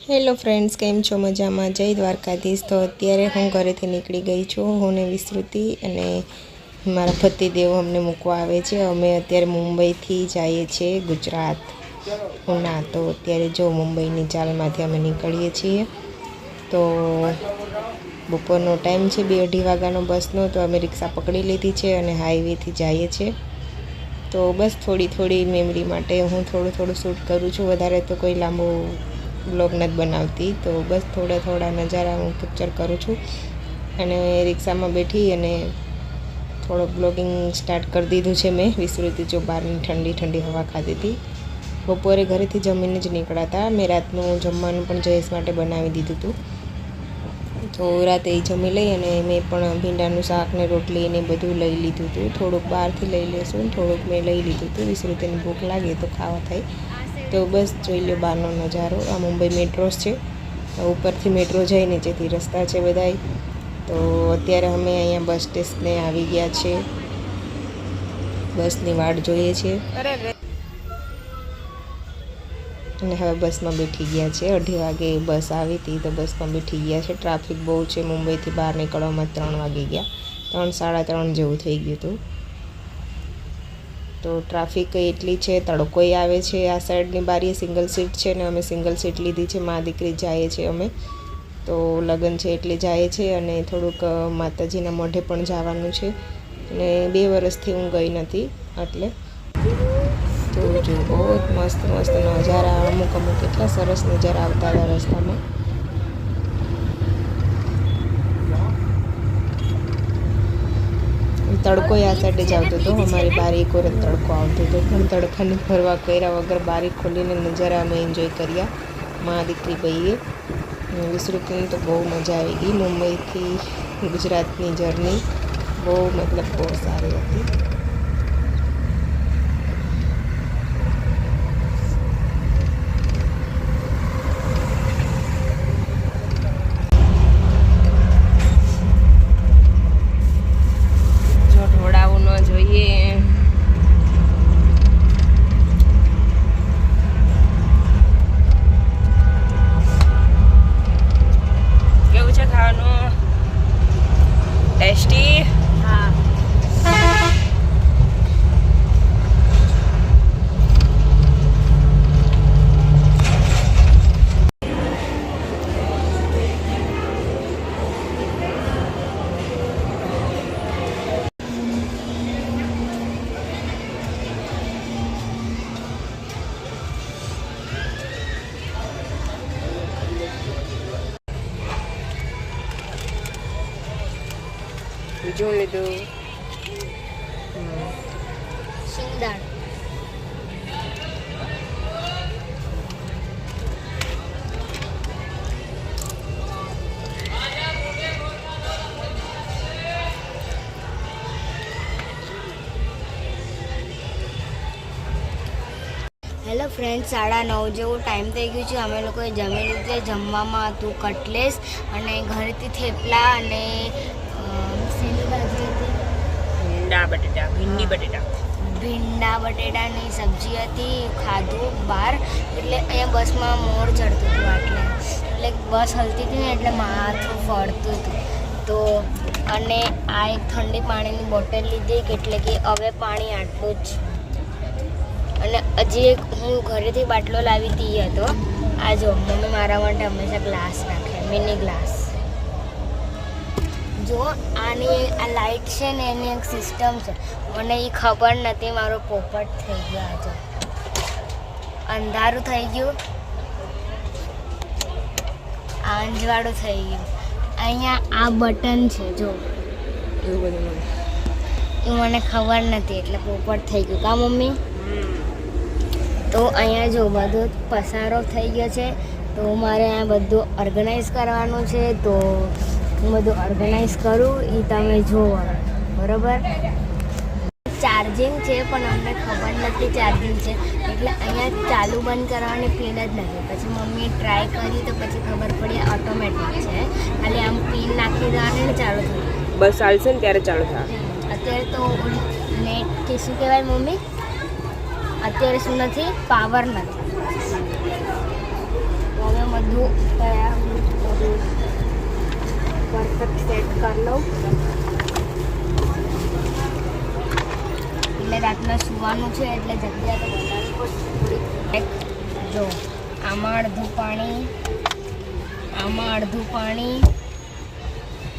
Hello friends, કેમ છો? મજામાં? જય દ્વારકાધીશ. તો અત્યારે હું ઘરેથી નીકળી ગઈ છું. હું ને વિસ્તૃતિ અને મારા પતિદેવ અમને મૂકવા આવે છે. અમે અત્યારે મુંબઈથી જઈએ છીએ ગુજરાત ઉના. તો અત્યારે જો મુંબઈની ચાલમાંથી અમે નીકળીએ છીએ. તો બપોરનો ટાઈમ છે, 2-2:30 વાગ્યાનો બસનો. તો અમે રિક્ષા પકડી લીધી છે અને હાઈવેથી જઈએ છીએ. તો બસ થોડી મેમરી માટે હું થોડું શૂટ કરું છું. વધારે તો કોઈ લાંબો બ્લોગ નથી બનાવતી. તો બસ થોડા નજારા હું કેપ્ચર કરું છું. અને રિક્ષામાં બેઠી અને થોડો બ્લોગિંગ સ્ટાર્ટ કરી દીધું છે મેં. વિસ્તૃતિ જો બહારની ઠંડી હવા ખાધી હતી. બપોરે ઘરેથી જમીને જ નીકળ્યા હતા. મેં રાતનું જમવાનું પણ જયેશ માટે બનાવી દીધું હતું. તો રાતે એ જમી લઈ અને મેં પણ ભીંડાનું શાક ને રોટલી ને બધું લઈ લીધું હતું. થોડુંક બહારથી લઈ લેશું, થોડુંક મેં લઈ લીધું હતું. વિસ્તૃતિની ભૂખ લાગે તો ખાવા થાય. તો બસ જોઈ લો બહારનો નજારો. આ મુંબઈ મેટ્રોસ છે. ઉપરથી મેટ્રો જાય, નીચેથી રસ્તા છે બધાય. તો અત્યારે અમે અહીંયા બસ સ્ટેશને આવી ગયા છે. બસની વાટ જોઈએ છે અને હવે બસમાં બેઠી ગયા છે. 2:30 વાગે બસ આવી હતી તો બસમાં બેઠી ગયા છે. ટ્રાફિક બહુ છે. મુંબઈથી બહાર નીકળવામાં 3 વાગી ગયા. 3-3:30 જેવું થઈ ગયું હતું. તો ટ્રાફિક એટલી છે, તડકોય આવે છે. આ સાઈડની બારીએ સિંગલ સીટ છે ને અમે સિંગલ સીટ લીધી છે. મા દીકરી જઈએ છીએ અમે. તો લગ્ન છે એટલે જઈએ છે અને થોડુંક માતાજીના મઢે પણ જવાનું છે. અને 2 વર્ષથી હું ગઈ નથી એટલે. તો જો બહુ મસ્ત નજારા, અમુક કેટલા સરસ નજારા આવતા હતા રસ્તામાં. તડકો આ સાઈડે જ આવતો હતો. અમારી બારી એક વરસ તડકો આવતો હતો, પણ તડકાની ફરવા કર્યા વગર બારી ખોલીને નજારા અમે એન્જોય કર્યા મા દીકરી ભાઈએ. વિસ્તૃતિની તો બહુ મજા આવી ગઈ. મુંબઈથી ગુજરાતની જર્ની બહુ સારી હતી. ટેસ્ટી. હા. બીજું લીધું સિંગદાણ. હેલો ફ્રેન્ડ્સ, 9:30 જેવું ટાઈમ થઈ ગયું છે. અમે લોકોએ જમી લીધું. જમવામાં હતું કટલેસ અને ઘરેથી થેપલા અને ભીંડા બટેટાની સબ્જી હતી. ખાધું બહાર એટલે અહીંયા બસમાં મોર ચડતું હતું એટલે બસ હલતી હતી ને એટલે માથું ફરતું હતું. તો અને આ એક ઠંડી પાણીની બોટલ લીધી એટલે કે હવે પાણી આટલું જ. અને હજી એક હું ઘરેથી બાટલો લાવી હતી હતો. આ જો મમ્મી મારા માટે હંમેશા ગ્લાસ રાખે, મિની ગ્લાસ. જો આની આ લાઇટ છે ને એની એક સિસ્ટમ છે. મને એ ખબર નથી. મારો પોપટ થઈ ગયો. આજે અંધારું થઈ ગયું, આંજવાળું થઈ ગયું. અહીંયા આ બટન છે જો, એવું બધું એ મને ખબર નથી એટલે પોપટ થઈ ગયું. કા મમ્મી? તો અહીંયા જો બધું પસારો થઈ ગયો છે. તો મારે આ બધું ઓર્ગેનાઇઝ કરવાનું છે. તો હું બધું ઓર્ગેનાઇઝ કરું એ તમે જુઓ. બરાબર. ચાર્જિંગ છે પણ અમને ખબર નથી ચાર્જિંગ છે એટલે અહીંયા ચાલુ બંધ કરવાની પિન જ નથી. પછી મમ્મીએ ટ્રાય કરી તો પછી ખબર પડી ઓટોમેટિક છે. ખાલી આમ પિન નાખી દેવાની ને ચાલુ થઈ. બસ ચાલશે ને ત્યારે ચાલુ થાય. અત્યારે તો નેટથી શું કહેવાય મમ્મી? અત્યારે શું નથી, પાવર નથી. હવે બધું તૈયાર બધું પરફેક્ટ સેટ કરી લઉં એટલે રાતના સુવાનું છે એટલે જગ્યા તો વધારે પડશે થોડી જો આમાં અડધું પાણી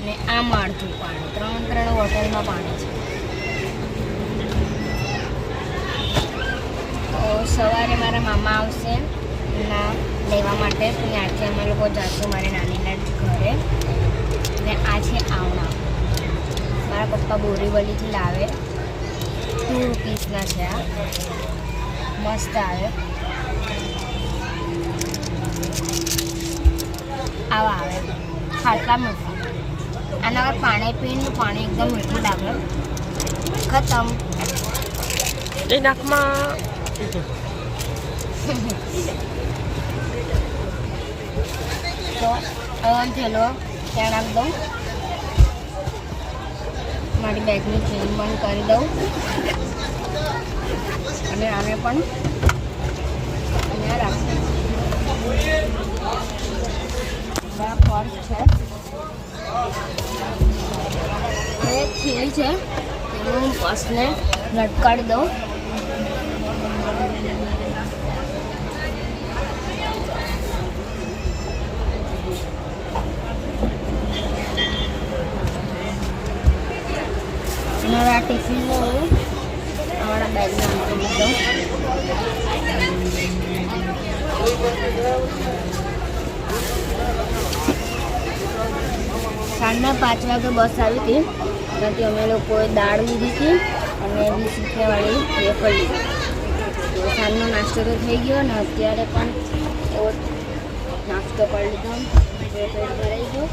ને આમાં અડધું પાણી ત્રણ બોટલમાં પાણી છે તો સવારે મારા મામા આવશે ના લેવા માટે ત્યાંથી અમે લોકો જઈશું મારી નાનીના ઘરે ને આ છે આવણા મારા પપ્પા બોરીવલીથી લાવે 2 રૂપીસના છે આ મસ્ત આવે આવા આવે ખાટલા મીઠા આના વગર પાણી પીને પાણી એકદમ મીઠું લાગે ખતમ એ નાકમાં તો થેલો ત્યાં નાખ દઉં મારી બેગની ચેન બંધ કરી દઉં અને આને પણ અહીંયા રાખું આ પર્સ છે એ થેલી છે એનું હું પર્સને લટકાડી દઉં મારા ટિફિનનો અમારા બેગમાં મૂકી દીધો સાંજના 5 વાગે બસ આવી હતી ત્યાંથી અમે લોકોએ દાળ લીધી હતી અને 20 રૂપિયાવાળી વેફર લીધી તો સાંજનો નાસ્તો તો થઈ ગયો ને અત્યારે પણ એવો નાસ્તો કરી લીધો વેફર ભરાઈ ગયો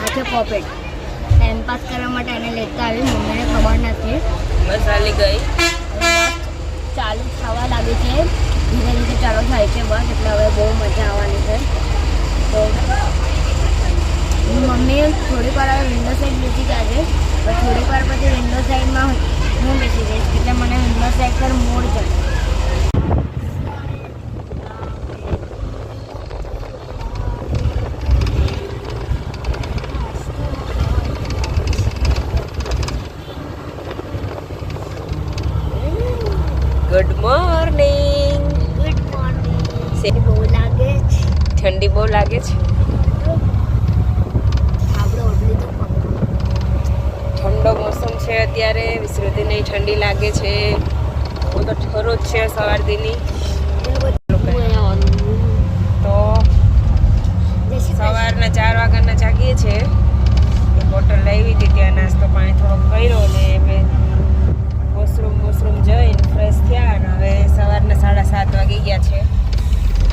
આ છે પોપેટ ટાઈમ પાસ કરવા માટે એને લેતા આવી મમ્મીને ખબર નથી બસ આલી ગઈ ચાલુ થવા લાગી છે ધીરે ધીરે ચાલુ થાય છે બસ એટલે હવે બહુ મજા આવવાની છે તો મમ્મી થોડીક વાર હવે વિન્ડો સાઈડ બેસી જશે પણ થોડીક વાર પછી વિન્ડો સાઈડમાં હું બેસી જઈશ એટલે મને વિન્ડો સાઈડ પર મોડ ચડે ગુડ મોર્નિંગ બહુ લાગે છે ઠંડી બહુ લાગે છે ઠંડો મોસમ છે અત્યારે વિસૃતિને ઠંડી લાગે છે બહુ તો ઠરો જ છે સવારથીની તો સવારના 4 વાગ્યાના જાગીએ છીએ બોટલ લાવી હતી ત્યાં નાસ્તો પાણી થોડોક કર્યો ને મેં વોશરૂમ જઈને ફ્રેશ થયા અને હવે સવારના 7:30 વાગી ગયા છે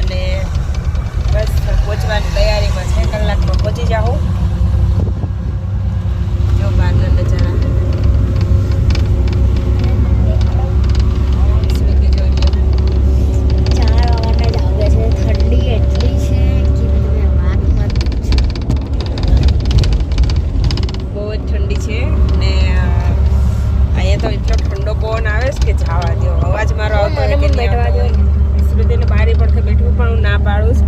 અને બસ પહોંચવાની તૈયારીમાં છે કલાકમાં પહોંચી જાઉં જો બહારના નજારા ઠંડી એટલી છે કે તમે વાત મત પૂછો બહુ જ ઠંડી છે ને અહીંયા તો એટલો ઠંડો પવન આવે છે કે જવા દો અવાજ મારો આવતો હોય કે બેઠવા દો વિસૃતિને બારી પડખે બેઠવું પણ હું ના પાડું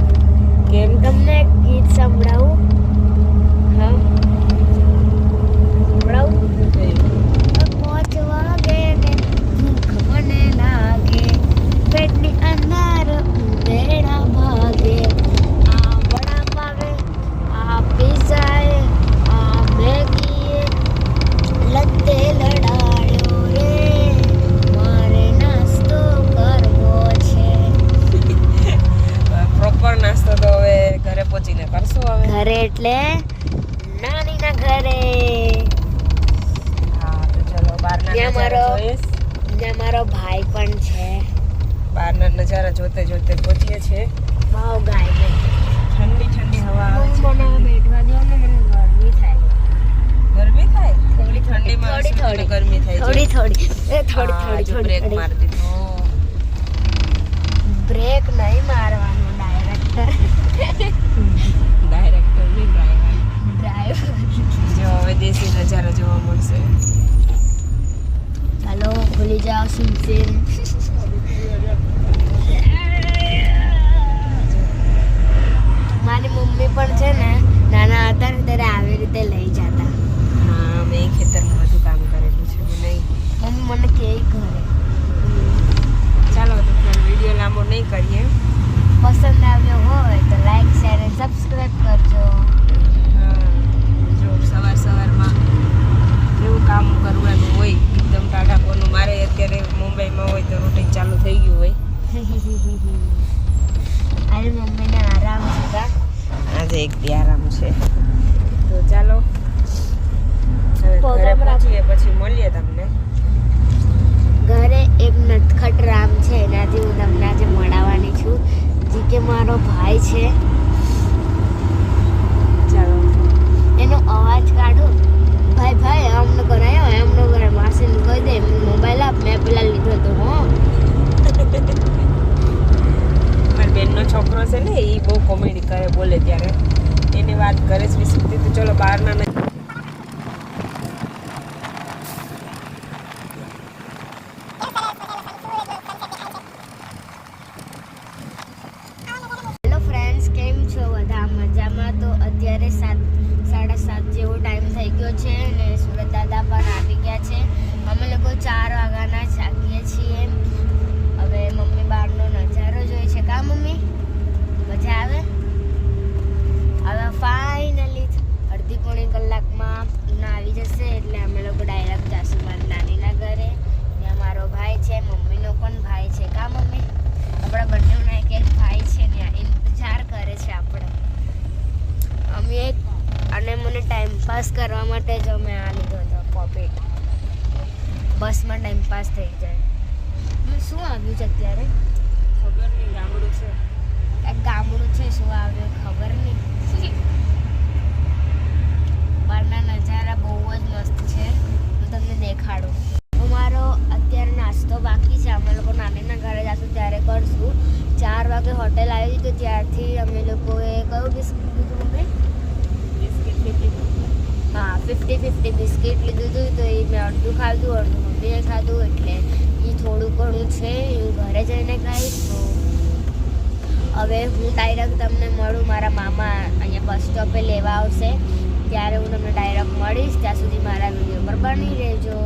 કેમ તમને એક ગીત સંભળાવું હા સંભળાવું 5 વાગે ને ભૂખ મને લાગે પેટની અંદર ઉંદેડા ભાગે આ વડા પાવે આ પીઝાએ આ મેગીએ લત્તે લડાડ્યો રે મારે નાસ્તો કરવો છે પ્રોપર નાસ્તો તો હવે ઘરે પહોંચીને કરશું હવે ઘરે એટલે નાનીના ઘરે હા તો ચલો બહારના નજારા જોઈશ ત્યાં મારો ભાઈ પણ છે બહારના નજારા જોતે જોતે પહોંચીએ છીએ બહુ ગાય છે ઠંડી ઠંડી હવા આવે છે મને બેઠવા દો ને મને ગરમી થાય ગરમી થાય થોડી ઠંડીમાં થોડી ગરમી થાય થોડી થોડી બ્રેક માર દીધો બ્રેક નહીં મારવાનો ડાયરેક્ટર ડાયરેક્ટર ની ડ્રાઈવર જો હવે દેશી નજારા જોવા મળશે ચાલો ભૂલી જાઓ સિમ સબસ્ક્રાઇબ કરજો. હા જો સવારમાં એવું કામ કરવાનું હોય એકદમ ટાઢાપોનું. મારે અત્યારે મુંબઈમાં હોય તો રૂટીન ચાલુ થઈ ગયું હોય. આજે મમ્મીને આરામ છે કા? આજે એક દી આરામ છે. તો ચાલો હવે ઘરે પ્રોગ્રામ પહોંચીએ પછી મળીએ તમને. ઘરે એક નટખટ રામ છે, એનાથી હું તમને આજે મળાવવાની છું, જે કે મારો ભાઈ છે. ચાલો એનો અવાજ કાઢો. ભાઈ ભાઈ આમનો કરાયો એમનો કરે, માસીને કહી દે મોબાઈલ આપ, મેં પેલા લીધો હતો. મારી બેનનો છોકરો છે ને એ બહુ કોમેડી કરે, બોલે ત્યારે એની વાત કરે છે વિસ્તૃતિ. તો ચલો બહારના હેલો ફ્રેન્ડ્સ, કેમ છો બધા? મજામાં? તો અત્યારે 7:30 જેવો ટાઈમ થઈ ગયો છે અને સુરત દાદા પણ આવી ગયા છે. અમે લોકો 4 વાગ્યાના જાગીએ છીએ. હવે મમ્મી બહારનો નજારો જોઈએ છે કા મમ્મી? મજા આવે? હવે ફાઇનલી અડધી પોણી કલાકમાં ના આવી જશે એટલે અમે લોકો ડાયરેક્ટ જઈશું મારી નાનીના ઘરે. ત્યાં મારો ભાઈ છે, મમ્મીનો પણ ભાઈ છે કા મમ્મી? આપણા બંનેના એક ભાઈ છે ને ઇંતજાર કરે છે આપણે. અમે અને મને ટાઈમ પાસ કરવા માટે જ અમે આ લીધો હતો પોપેટ. બસમાં ટાઈમ પાસ થઈ જાય. શું આવ્યું છે અત્યારે? ખબર નહીં, ગામડું છે. એક ગામડું છે, શું આવ્યું ખબર નહીં. બહારના નજારા બહુ જ મસ્ત છે, હું તમને દેખાડું. અમારો અત્યારે નાસ્તો બાકી છે, અમે લોકો નાનીના ઘરે જઈશું ત્યારે કરશું. 4 વાગે હોટેલ આવી તો ત્યારથી અમે લોકોએ કયું બિસ્કિટ લીધું મમ્મી? હા 50-50 બિસ્કિટ લીધું હતું. તો એ મેં અડધું ખાધું, અડધું મમ્મીએ ખાધું, એટલે એ થોડું ઘણું છે હું ઘરે જઈને ખાઈશ. તો હવે હું ડાયરેક્ટ તમને મળું, મારા મામા અહીંયા બસ સ્ટોપે લેવા આવશે ત્યારે હું તમને ડાયરેક્ટ મળીશ. ત્યાં સુધી મારા વિડીયો પર બની રહેજો.